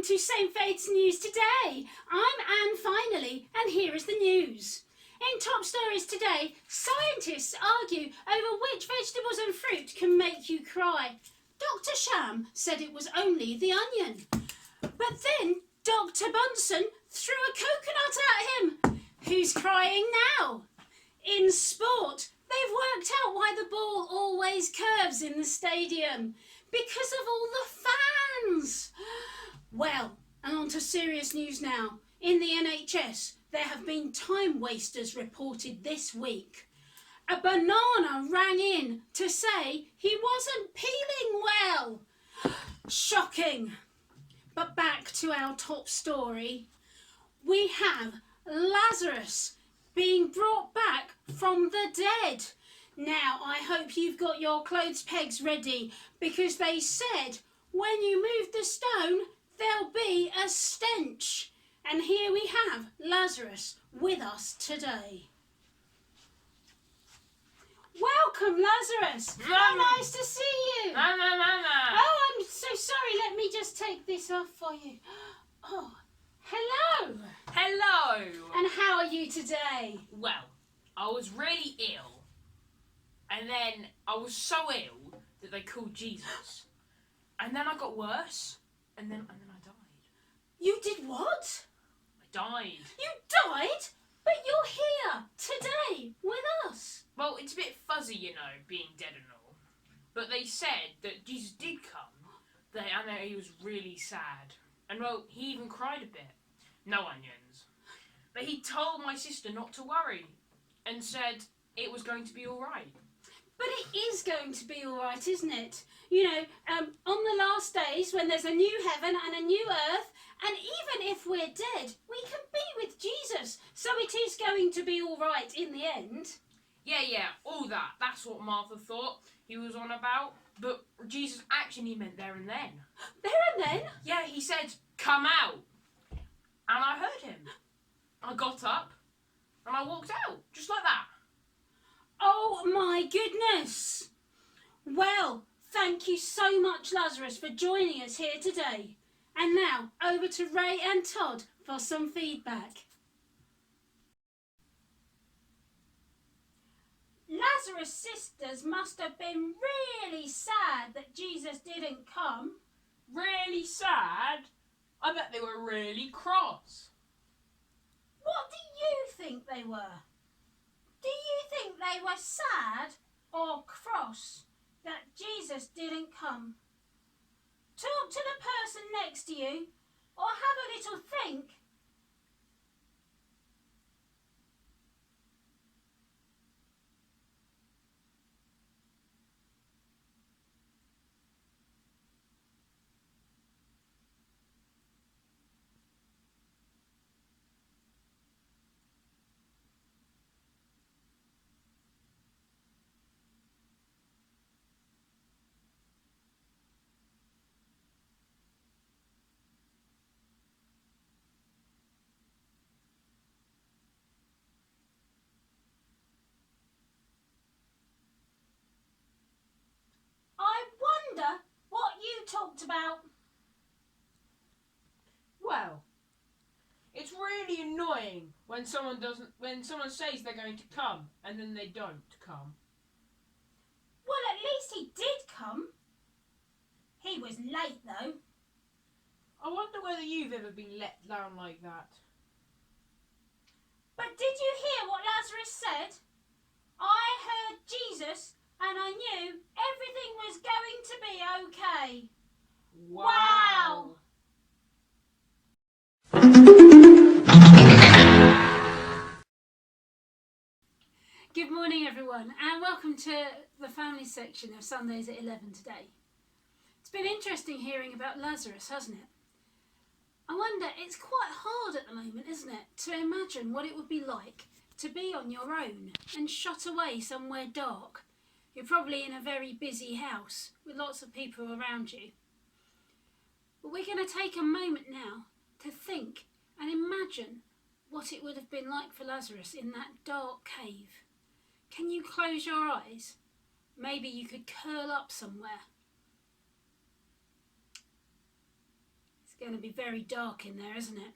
to St. Faith's News Today. I'm Anne Finally, and here is the news. In top stories today, scientists argue over which vegetables and fruit can make you cry. Dr. Sham said it was only the onion. But then Dr. Bunsen threw a coconut at him. Who's crying now? In sport, they've worked out why the ball always curves in the stadium. Because of all the fans. Well, and on to serious news now. In the NHS, there have been time wasters reported this week. A banana rang in to say he wasn't peeling well. Shocking. But back to our top story. We have Lazarus being brought back from the dead. Now, I hope you've got your clothes pegs ready, because they said when you move the stone, there'll be a stench. And here we have Lazarus with us today. Welcome, Lazarus. How nice to see you. Mama. Oh, I'm so sorry. Let me just take this off for you. Oh, hello. Hello. And how are you today? Well, I was really ill. And then I was so ill that they called Jesus. And then I got worse. And then I died. You did what? I died. You died? But you're here today with us. Well, it's a bit fuzzy, you know, being dead and all. But they said that Jesus did come. I know he was really sad. And well, he even cried a bit. No onions. But he told my sister not to worry. And said it was going to be alright. But it is going to be all right, isn't it? You know, on the last days when there's a new heaven and a new earth, and even if we're dead, we can be with Jesus. So it is going to be all right in the end. Yeah, all that. That's what Martha thought he was on about. But Jesus actually meant there and then. There and then? Yeah, he said, come out. And I heard him. I got up and I walked out, just like that. Oh my goodness! Well, thank you so much, Lazarus, for joining us here today. And now, over to Ray and Todd for some feedback. Lazarus' sisters must have been really sad that Jesus didn't come. Really sad? I bet they were really cross. What do you think they were? Do you think they were sad or cross that Jesus didn't come? Talk to the person next to you or have a little think. What you talked about. Well, it's really annoying when someone says they're going to come and then they don't come. Well, at least he did come. He was late though. I wonder whether you've ever been let down like that. But did you hear what Lazarus said? I heard Jesus and I knew everything was going to be okay. Wow! Good morning everyone and welcome to the family section of Sundays at 11 today. It's been interesting hearing about Lazarus, hasn't it? I wonder, it's quite hard at the moment, isn't it, to imagine what it would be like to be on your own and shut away somewhere dark. You're probably in a very busy house with lots of people around you. But we're going to take a moment now to think and imagine what it would have been like for Lazarus in that dark cave. Can you close your eyes? Maybe you could curl up somewhere. It's going to be very dark in there, isn't it?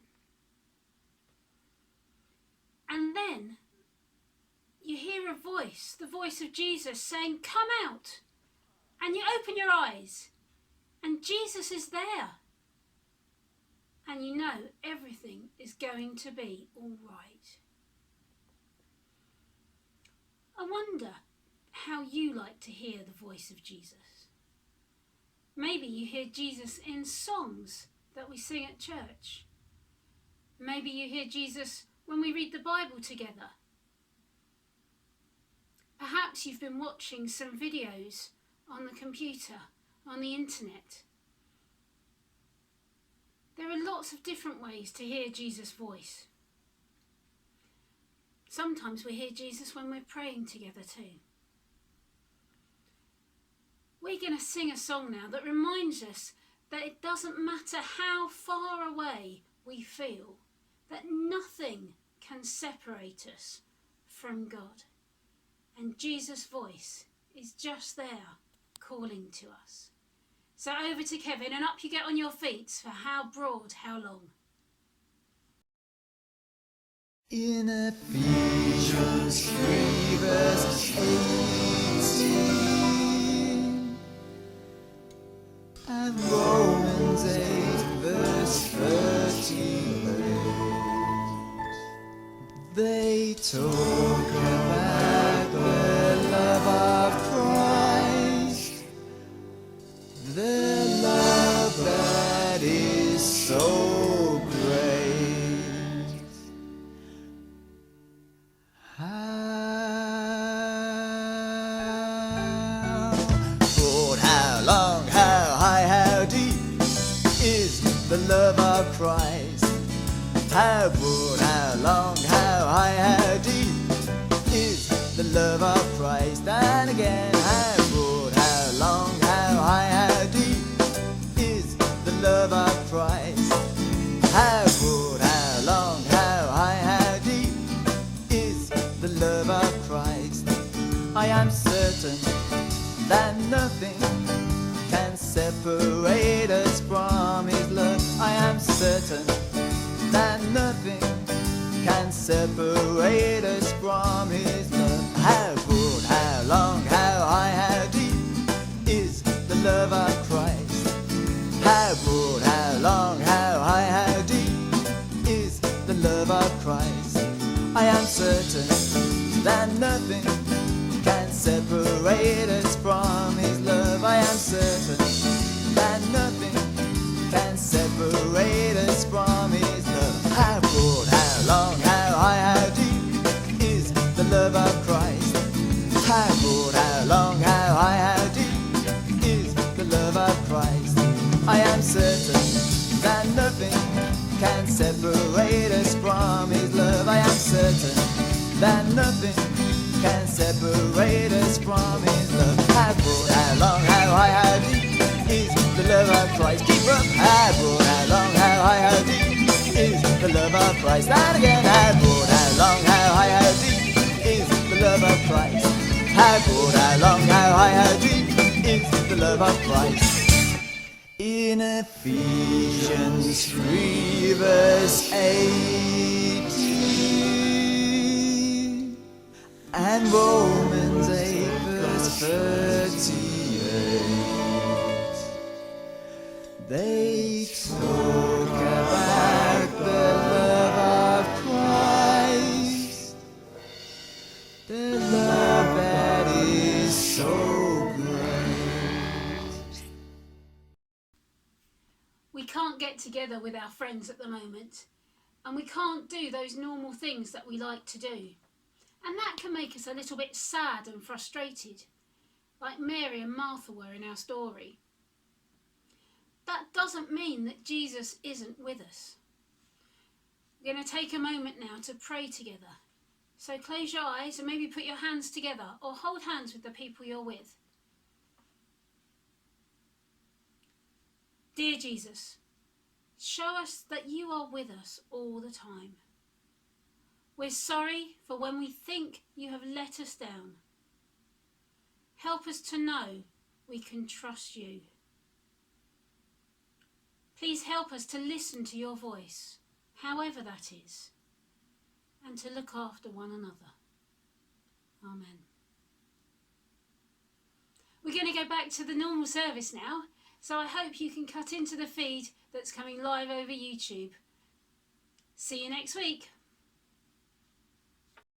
And then you hear a voice, the voice of Jesus saying, "Come out." And you open your eyes and Jesus is there. And you know everything is going to be all right. I wonder how you like to hear the voice of Jesus. Maybe you hear Jesus in songs that we sing at church. Maybe you hear Jesus when we read the Bible together. Perhaps you've been watching some videos on the computer, on the internet. There are lots of different ways to hear Jesus' voice. Sometimes we hear Jesus when we're praying together too. We're going to sing a song now that reminds us that it doesn't matter how far away we feel, that nothing can separate us from God. And Jesus' voice is just there calling to us. So over to Kevin, and up you get on your feet for How Broad, How Long. In Ephesians 3 verse 18 and Romans 8 verse 38, they talk about the love of Christ, the love that is so great. How broad, how long, how high, how deep is the love of Christ? How broad, how long, how high, how deep is the love of Christ? And again, how broad, how long, how high, how deep is the love of Christ? How broad, how long, how high, how deep is the love of Christ? I am certain that nothing can separate us from His love. I am certain that nothing can separate us from His love. How broad, how long, how high, how deep is the love of Christ? How broad, how long, how high, how deep is the love of Christ? I am certain that nothing can separate us from His love. I am certain that nothing can separate us from His love. How broad, how long, how high, how deep is the love of Christ? How broad, how long, how high, how deep is the love of Christ? I am certain that nothing can separate us from His love. I am certain that nothing can separate us from His love. How broad, how long, how high, how deep is the love of Christ? Keep up. How broad, how long, how high, how deep is the love of Christ? And again, how broad, how long, how high, how deep is the love of Christ? How broad, how long, how high, how deep is the love of Christ? In Ephesians 3 verse 18 and Romans 8 verse 38, they talk about the love of Christ, the love that is so great. We can't get together with our friends at the moment, and we can't do those normal things that we like to do. And that can make us a little bit sad and frustrated, like Mary and Martha were in our story. That doesn't mean that Jesus isn't with us. We're going to take a moment now to pray together. So close your eyes and maybe put your hands together or hold hands with the people you're with. Dear Jesus, show us that you are with us all the time. We're sorry for when we think you have let us down. Help us to know we can trust you. Please help us to listen to your voice, however that is, and to look after one another. Amen. We're going to go back to the normal service now, so I hope you can cut into the feed that's coming live over YouTube. See you next week.